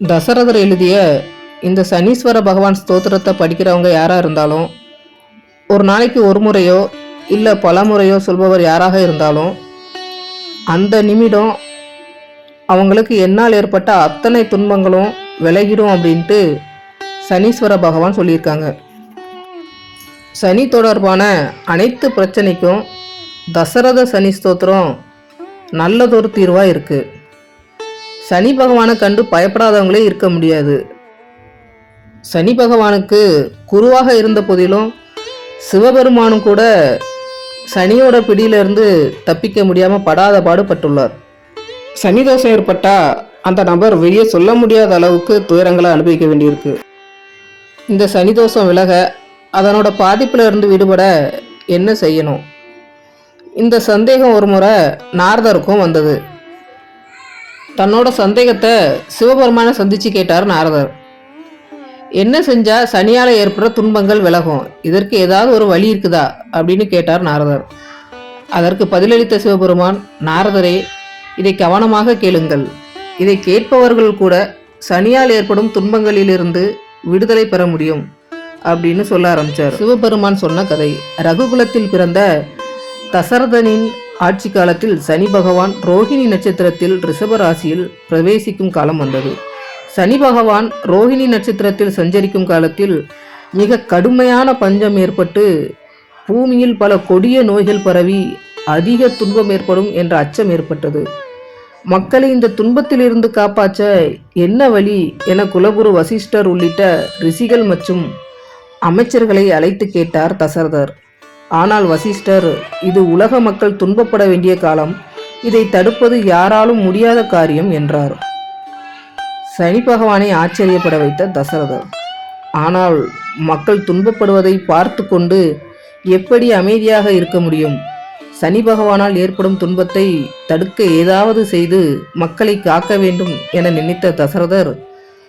தசரதர் எழுதிய இந்த சனீஸ்வர பகவான் ஸ்தோத்திரத்தை படிக்கிறவங்க யாராக இருந்தாலும், ஒரு நாளைக்கு ஒரு முறையோ இல்லை பல முறையோ சொல்பவர் யாராக இருந்தாலும், அந்த நிமிடம் அவங்களுக்கு என்னால் ஏற்பட்ட அத்தனை துன்பங்களும் விலகிடும் அப்படின்ட்டு சனீஸ்வர பகவான் சொல்லியிருக்காங்க. சனி தொடர்பான அனைத்து பிரச்சனைக்கும் தசரத சனி ஸ்தோத்திரம் நல்லதொரு தீர்வாக இருக்குது. சனி பகவானை கண்டு பயப்படாதவங்களே இருக்க முடியாது. சனி பகவானுக்கு குருவாக இருந்த போதிலும் சிவபெருமானும் கூட சனியோட பிடியிலிருந்து தப்பிக்க முடியாமல் படாத பாடுபட்டுள்ளார். சனி தோஷம் ஏற்பட்டால் அந்த நபர் வெளியே சொல்ல முடியாத அளவுக்கு துயரங்களை அனுபவிக்க வேண்டியிருக்கு. இந்த சனி தோஷம் விலக, அதனோட பாதிப்பில் இருந்து விடுபட என்ன செய்யணும்? இந்த சந்தேகம் ஒரு முறை நாரதருக்கும் வந்தது. தன்னோட சந்தேகத்தை சிவபெருமானை சந்திச்சு கேட்டார் நாரதர். என்ன செஞ்சா சனியால் ஏற்படுற துன்பங்கள் விலகும், இதற்கு ஏதாவது ஒரு வழி இருக்குதா அப்படின்னு கேட்டார் நாரதர். அதற்கு பதிலளித்த சிவபெருமான், நாரதரே, இதை கவனமாக கேளுங்கள். இதை கேட்பவர்கள் கூட சனியால் ஏற்படும் துன்பங்களிலிருந்து விடுதலை பெற முடியும் அப்படின்னு சொல்ல ஆரம்பிச்சார். சிவபெருமான் சொன்ன கதை. ரகுகுலத்தில் பிறந்த தசரதனின் ஆட்சி காலத்தில் சனி பகவான் ரோஹிணி நட்சத்திரத்தில் ரிஷப ராசியில் பிரவேசிக்கும் காலம் வந்தது. சனி பகவான் ரோஹிணி நட்சத்திரத்தில் சஞ்சரிக்கும் காலத்தில் மிக கடுமையான பஞ்சம் ஏற்பட்டு பூமியில் பல கொடிய நோய்கள் பரவி அதிக துன்பம் ஏற்படும் என்ற அச்சம் ஏற்பட்டது. மக்களை இந்த துன்பத்திலிருந்து காப்பாற்ற என்ன வழி என குலகுரு வசிஷ்டர் உள்ளிட்ட ரிஷிகள் மற்றும் அமைச்சர்களை அழைத்து கேட்டார் தசரதர். ஆனால் வசிஷ்டர், இது உலக மக்கள் துன்பப்பட வேண்டிய காலம், இதை தடுப்பது யாராலும் முடியாத காரியம் என்றார். சனி பகவானை ஆச்சரியப்பட வைத்த தசரதர், ஆனால் மக்கள் துன்பப்படுவதை பார்த்து கொண்டு எப்படி அமைதியாக இருக்க முடியும்? சனி பகவானால் ஏற்படும் துன்பத்தை தடுக்க ஏதாவது செய்து மக்களை காக்க வேண்டும் என நினைத்த தசரதர்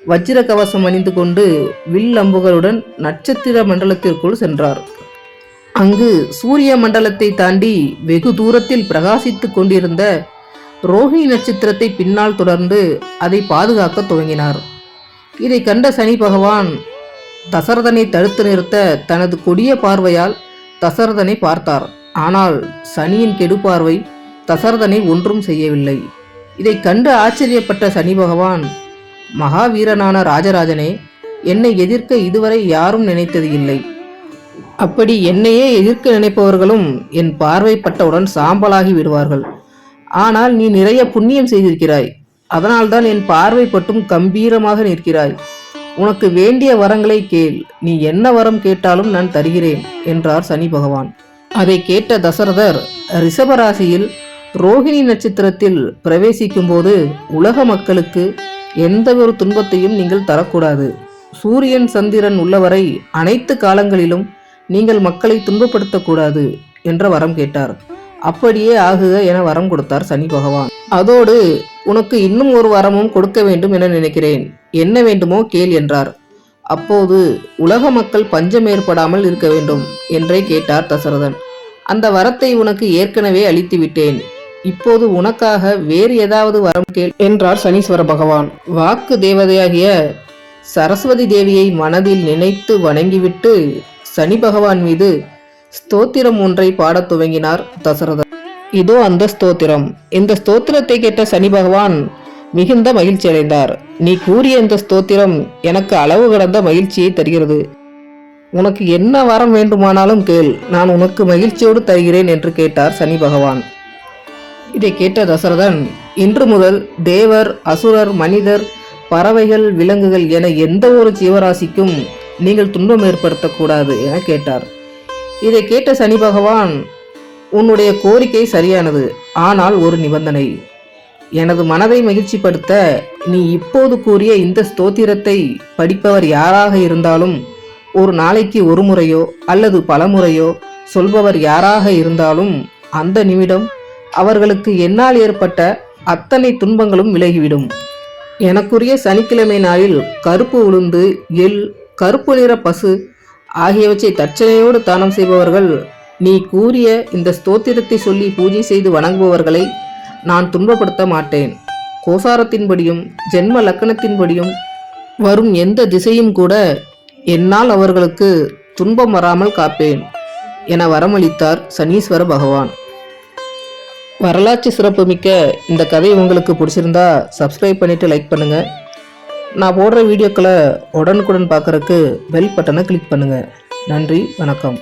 வஜ்ர கவசம் அணிந்து கொண்டு வில் அம்புகளுடன் நட்சத்திர மண்டலத்திற்குள் சென்றார். அங்கு சூரிய மண்டலத்தை தாண்டி வெகு தூரத்தில் பிரகாசித்து கொண்டிருந்த ரோஹிணி நட்சத்திரத்தை பின்னால் தொடர்ந்து அதை பாதுகாக்க துவங்கினார். இதை கண்ட சனி பகவான் தசரதனை தடுத்து நிறுத்த தனது கொடிய பார்வையால் தசரதனை பார்த்தார். ஆனால் சனியின் கெடுபார்வை தசரதனை ஒன்றும் செய்யவில்லை. இதை கண்டு ஆச்சரியப்பட்ட சனி பகவான், மகாவீரனான ராஜராஜனே, என்னை எதிர்க்க இதுவரை யாரும் நினைத்தது இல்லை. அப்படி என்னையே எதிர்க்க நினைப்பவர்களும் என் பார்வைப்பட்டவுடன் சாம்பலாகி விடுவார்கள். ஆனால் நீ நிறைய புண்ணியம் செய்திருக்கிறாய், அதனால்தான் என் பார்வைப்பட்டும் கம்பீரமாக நிற்கிறாய். உனக்கு வேண்டிய வரங்களை கேள், நீ என்ன வரம் கேட்டாலும் நான் தருகிறேன் என்றார் சனி பகவான். அதை கேட்ட தசரதர், ரிஷபராசியில் ரோஹிணி நட்சத்திரத்தில் பிரவேசிக்கும் போது உலக மக்களுக்கு எந்த ஒரு துன்பத்தையும் நீங்கள் தரக்கூடாது. சூரியன் சந்திரன் உள்ளவரை அனைத்து காலங்களிலும் நீங்கள் மக்களை துன்பப்படுத்தக்கூடாது என்ற வரம் கேட்டார். அப்படியே ஆகுக என வரம் கொடுத்தார் சனி பகவான். அதோடு உனக்கு இன்னும் ஒரு வரமும் கொடுக்க வேண்டும் என நினைக்கிறேன், என்ன வேண்டுமோ கேள் என்றார். அப்போது உலக மக்கள் பஞ்சம் ஏற்படாமல் இருக்க வேண்டும் என்றே கேட்டார் தசரதன். அந்த வரத்தை உனக்கு ஏற்கனவே அளித்து விட்டேன், இப்போது உனக்காக வேறு ஏதாவது வரம் கேள் என்றார் சனீஸ்வர பகவான். வாக்கு தேவதையாகிய சரஸ்வதி தேவியை மனதில் நினைத்து வணங்கிவிட்டு சனி பகவான் மீது ஸ்தோத்திரம் ஒன்றை பாடத் துவங்கினார் தசரதர். இதோ அந்த ஸ்தோத்திரம். இந்த ஸ்தோத்திரத்தை கேட்ட சனி பகவான் மிகுந்த மகிழ்ச்சி அடைந்தார். நீ கூறிய இந்த ஸ்தோத்திரம் எனக்கு அளவு கடந்த மகிழ்ச்சியை தருகிறது. உனக்கு என்ன வரம் வேண்டுமானாலும் கேள், நான் உனக்கு மகிழ்ச்சியோடு தருகிறேன் என்று கேட்டார் சனி பகவான். இதை கேட்ட தசரதன், இன்று முதல் தேவர், அசுரர், மனிதர், பறவைகள், விலங்குகள் என எந்த ஒரு ஜீவராசிக்கும் நீங்கள் துன்பம் ஏற்படுத்தக்கூடாது என கேட்டார். இதை கேட்ட சனி பகவான், உன்னுடைய கோரிக்கை சரியானது, ஆனால் ஒரு நிபந்தனை. எனது மனதை மகிழ்ச்சிப்படுத்த நீ இப்போது கூறிய இந்த ஸ்தோத்திரத்தை படிப்பவர் யாராக இருந்தாலும், ஒரு நாளைக்கு ஒரு முறையோ அல்லது பல முறையோ சொல்பவர் யாராக இருந்தாலும், அந்த நிமிடம் அவர்களுக்கு என்னால் ஏற்பட்ட அத்தனை துன்பங்களும் விலகிவிடும். எனக்குரிய சனிக்கிழமை நாளில் கருப்பு உளுந்து, எள், கருப்பு நிற பசு ஆகியவற்றை தட்சணையோடு தானம் செய்பவர்கள், நீ கூறிய இந்த ஸ்தோத்திரத்தை சொல்லி பூஜை செய்து வணங்குபவர்களை நான் துன்பப்படுத்த மாட்டேன். கோசாரத்தின்படியும் ஜென்ம லக்கணத்தின்படியும் வரும் எந்த திசையும் கூட என்னால் அவர்களுக்கு துன்பம் வராமல் காப்பேன் என வரமளித்தார் சனீஸ்வர பகவான். வரலாற்று சிறப்புமிக்க இந்த கதை உங்களுக்கு பிடிச்சிருந்தா சப்ஸ்கிரைப் பண்ணிவிட்டு லைக் பண்ணுங்கள். நான் போடுற வீடியோக்களை உடனுக்குடன் பார்க்குறக்கு பெல் பட்டனை கிளிக் பண்ணுங்கள். நன்றி, வணக்கம்.